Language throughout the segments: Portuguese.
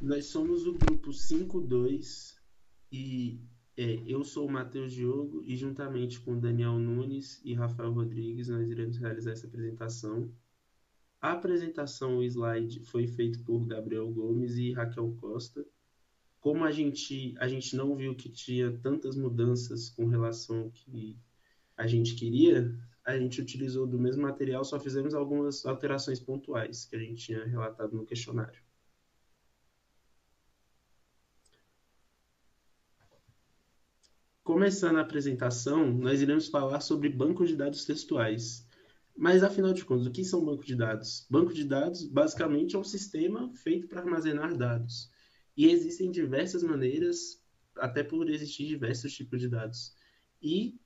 Nós somos o grupo 52 e eu sou o Matheus Diogo e juntamente com Daniel Nunes e Rafael Rodrigues nós iremos realizar essa apresentação. A apresentação, o slide, foi feito por Gabriel Gomes e Raquel Costa. Como a gente não viu que tinha tantas mudanças com relação ao que a gente queria, a gente utilizou do mesmo material, só fizemos algumas alterações pontuais que a gente tinha relatado no questionário. Começando a apresentação, nós iremos falar sobre bancos de dados textuais. Mas, afinal de contas, o que são bancos de dados? Banco de dados, basicamente, é um sistema feito para armazenar dados. E existem diversas maneiras, até por existir diversos tipos de dados. E,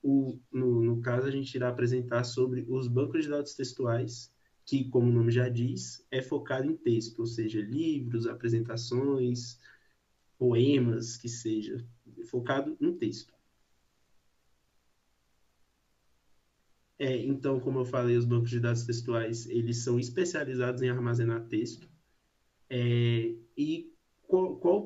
no caso, a gente irá apresentar sobre os bancos de dados textuais, que, como o nome já diz, é focado em texto, ou seja, livros, apresentações, poemas, que seja, focado em texto. Então, como eu falei, os bancos de dados textuais, eles são especializados em armazenar texto. E qual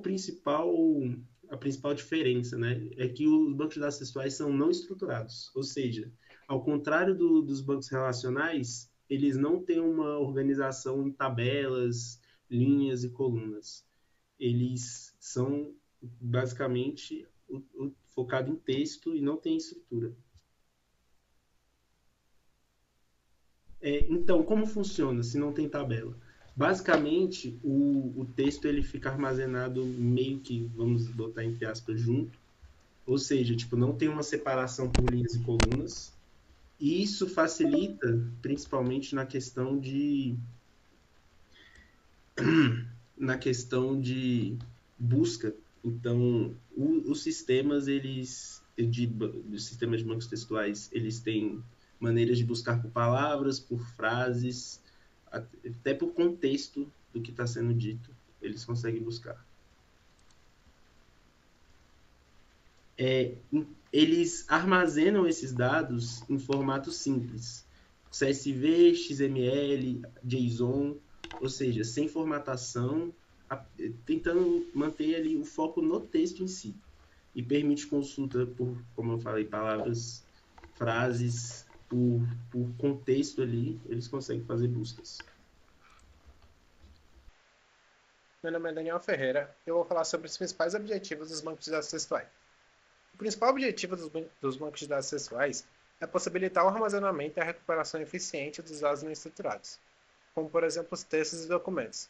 a principal diferença, né? É que os bancos de dados textuais são não estruturados, ou seja, ao contrário dos bancos relacionais, eles não têm uma organização em tabelas, linhas e colunas. Eles são basicamente focado em texto e não tem estrutura. Então, como funciona se não tem tabela? Basicamente, o texto ele fica armazenado meio que, vamos botar entre aspas, junto. Ou seja, tipo, não tem uma separação por linhas e colunas. E isso facilita, principalmente na questão de busca. Então, os sistemas, os sistemas de bancos textuais, eles têm maneiras de buscar por palavras, por frases, até por contexto do que está sendo dito, eles conseguem buscar. Eles armazenam esses dados em formato simples, CSV, XML, JSON, ou seja, sem formatação, tentando manter ali o foco no texto em si. E permite consulta por, como eu falei, palavras, frases, por contexto ali, eles conseguem fazer buscas. Meu nome é Daniel Ferreira e eu vou falar sobre os principais objetivos dos bancos de dados textuais. O principal objetivo dos bancos de dados textuais é possibilitar o armazenamento e a recuperação eficiente dos dados não estruturados, como por exemplo os textos e documentos.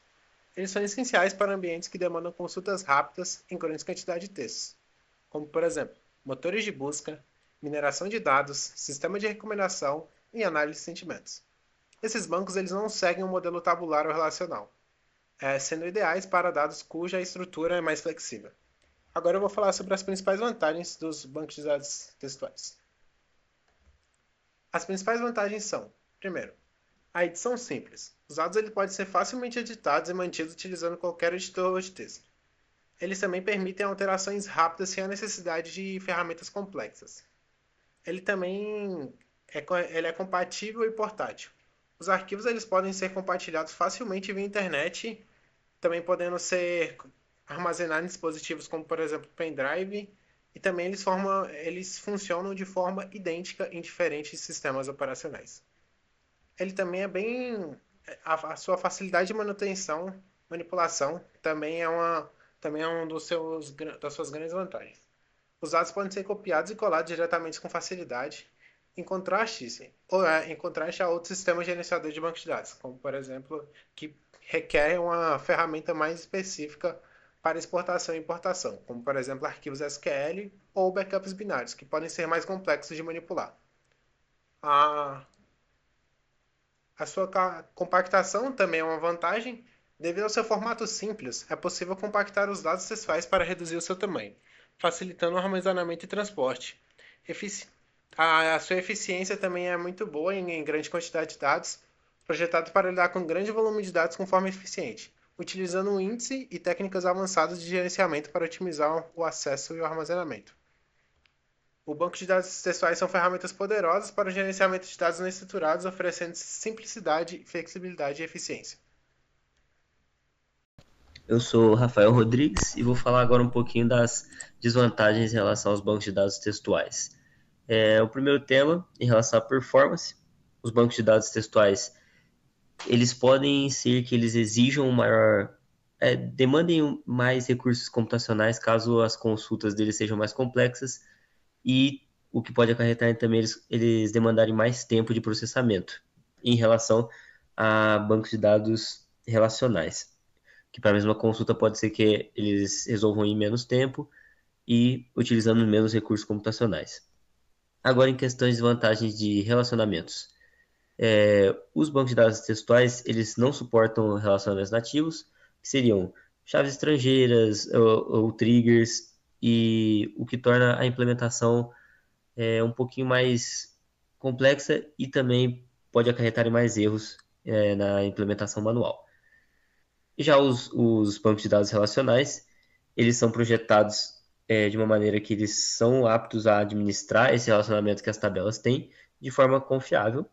Eles são essenciais para ambientes que demandam consultas rápidas em grande quantidade de textos, como por exemplo motores de busca, mineração de dados, sistema de recomendação e análise de sentimentos. Esses bancos eles não seguem um modelo tabular ou relacional, sendo ideais para dados cuja estrutura é mais flexível. Agora eu vou falar sobre as principais vantagens dos bancos de dados textuais. As principais vantagens são, primeiro, a edição simples. Os dados ele podem ser facilmente editados e mantidos utilizando qualquer editor de texto. Eles também permitem alterações rápidas sem a necessidade de ferramentas complexas. Ele também ele é compatível e portátil. Os arquivos eles podem ser compartilhados facilmente via internet, também podendo ser armazenados em dispositivos como, por exemplo, pendrive, e também eles funcionam de forma idêntica em diferentes sistemas operacionais. Ele também é bem. A sua facilidade de manutenção, manipulação, também é um das suas grandes vantagens. Os dados podem ser copiados e colados diretamente com facilidade, em contraste a outros sistemas gerenciadores de banco de dados, como por exemplo, que requerem uma ferramenta mais específica para exportação e importação, como por exemplo arquivos SQL ou backups binários, que podem ser mais complexos de manipular. A, a sua compactação também é uma vantagem. Devido ao seu formato simples, é possível compactar os dados textuais para reduzir o seu tamanho, facilitando o armazenamento e transporte. Efici a sua eficiência também é muito boa em grande quantidade de dados, projetado para lidar com grande volume de dados com forma eficiente, utilizando um índice e técnicas avançadas de gerenciamento para otimizar o acesso e o armazenamento. O banco de dados textuais são ferramentas poderosas para o gerenciamento de dados não estruturados, oferecendo simplicidade, flexibilidade e eficiência. Eu sou o Rafael Rodrigues e vou falar agora um pouquinho das desvantagens em relação aos bancos de dados textuais. O primeiro tema, em relação à performance, os bancos de dados textuais, eles podem ser que eles exijam maior, demandem mais recursos computacionais caso as consultas deles sejam mais complexas e o que pode acarretar também eles demandarem mais tempo de processamento em relação a bancos de dados relacionais, que para a mesma consulta pode ser que eles resolvam em menos tempo e utilizando menos recursos computacionais. Agora, em questões de vantagens de relacionamentos. Os bancos de dados textuais, eles não suportam relacionamentos nativos, que seriam chaves estrangeiras ou triggers, e o que torna a implementação um pouquinho mais complexa e também pode acarretar em mais erros na implementação manual. Já os bancos de dados relacionais, eles são projetados de uma maneira que eles são aptos a administrar esse relacionamento que as tabelas têm de forma confiável,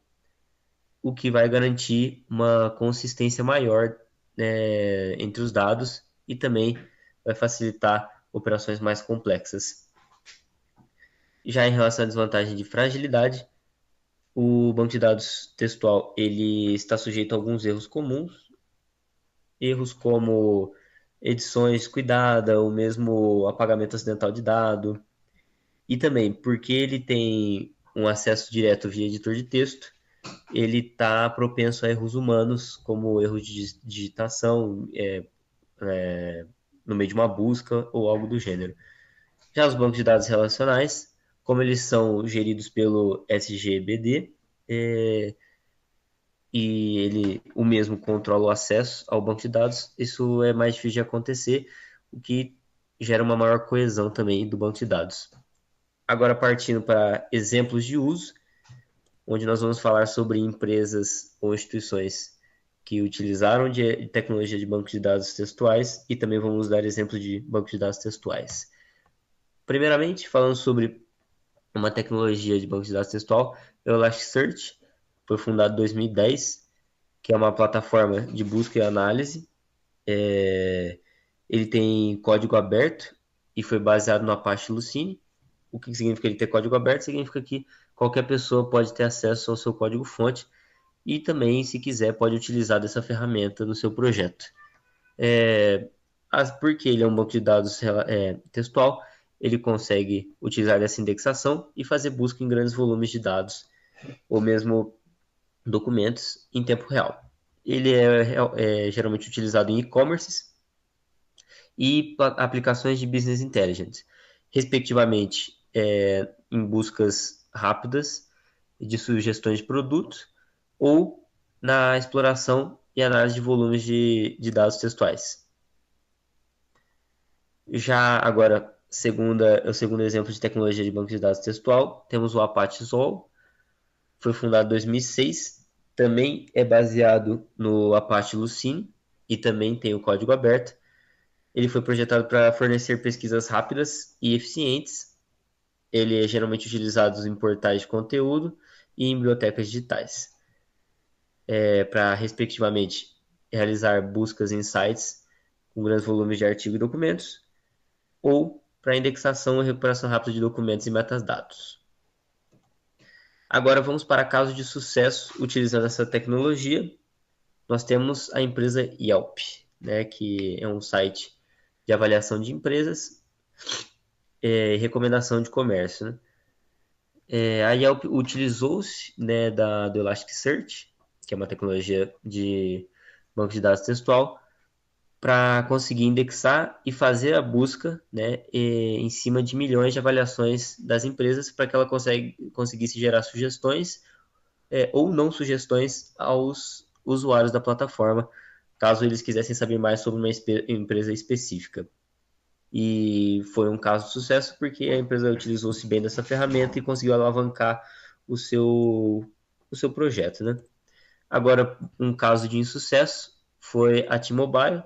o que vai garantir uma consistência maior entre os dados e também vai facilitar operações mais complexas. Já em relação à desvantagem de fragilidade, o banco de dados textual ele está sujeito a alguns erros comuns, erros como edições cuidadas, ou mesmo apagamento acidental de dado, e também porque ele tem um acesso direto via editor de texto, ele está propenso a erros humanos, como erros de digitação no meio de uma busca ou algo do gênero. Já os bancos de dados relacionais, como eles são geridos pelo SGBD, e o mesmo controla o acesso ao banco de dados, isso é mais difícil de acontecer, o que gera uma maior coesão também do banco de dados. Agora, partindo para exemplos de uso, onde nós vamos falar sobre empresas ou instituições que utilizaram de tecnologia de banco de dados textuais e também vamos dar exemplos de banco de dados textuais. Primeiramente, falando sobre uma tecnologia de banco de dados textual, é o Elasticsearch, foi fundado em 2010, que é uma plataforma de busca e análise. Ele tem código aberto e foi baseado no Apache Lucene. O que significa ele ter código aberto? Significa que qualquer pessoa pode ter acesso ao seu código-fonte e também, se quiser, pode utilizar dessa ferramenta no seu projeto. Porque ele é um banco de dados textual, ele consegue utilizar dessa indexação e fazer busca em grandes volumes de dados, ou mesmo documentos em tempo real. Ele é geralmente utilizado em e-commerces e aplicações de business intelligence, respectivamente em buscas rápidas de sugestões de produtos ou na exploração e análise de volumes de dados textuais. Já agora, o segundo exemplo de tecnologia de banco de dados textual, temos o Apache Zoll, foi fundado em 2006, também é baseado no Apache Lucene e também tem o código aberto. Ele foi projetado para fornecer pesquisas rápidas e eficientes. Ele é geralmente utilizado em portais de conteúdo e em bibliotecas digitais, para, respectivamente, realizar buscas em sites com grandes volumes de artigos e documentos, ou para indexação e recuperação rápida de documentos e metadados. Agora vamos para casos de sucesso utilizando essa tecnologia. Nós temos a empresa Yelp, né, que é um site de avaliação de empresas e recomendação de comércio. Né? A Yelp utilizou-se, né, do Elasticsearch, que é uma tecnologia de banco de dados textual, para conseguir indexar e fazer a busca, né, em cima de milhões de avaliações das empresas para que ela conseguisse gerar sugestões ou não sugestões aos usuários da plataforma, caso eles quisessem saber mais sobre uma empresa específica. E foi um caso de sucesso porque a empresa utilizou-se bem dessa ferramenta e conseguiu alavancar o seu projeto. Né? Agora, um caso de insucesso foi a T-Mobile,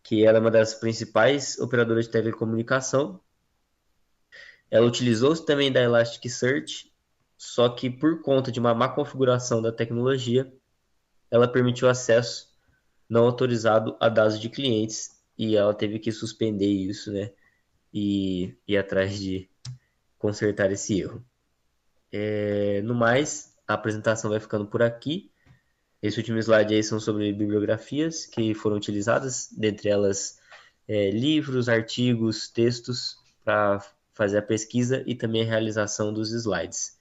que ela é uma das principais operadoras de telecomunicação. Ela utilizou-se também da Elasticsearch, só que por conta de uma má configuração da tecnologia, ela permitiu acesso não autorizado a dados de clientes, e ela teve que suspender isso, né? E ir atrás de consertar esse erro. No mais, a apresentação vai ficando por aqui. Esse último slide aí são sobre bibliografias que foram utilizadas, dentre elas livros, artigos, textos, para fazer a pesquisa e também a realização dos slides.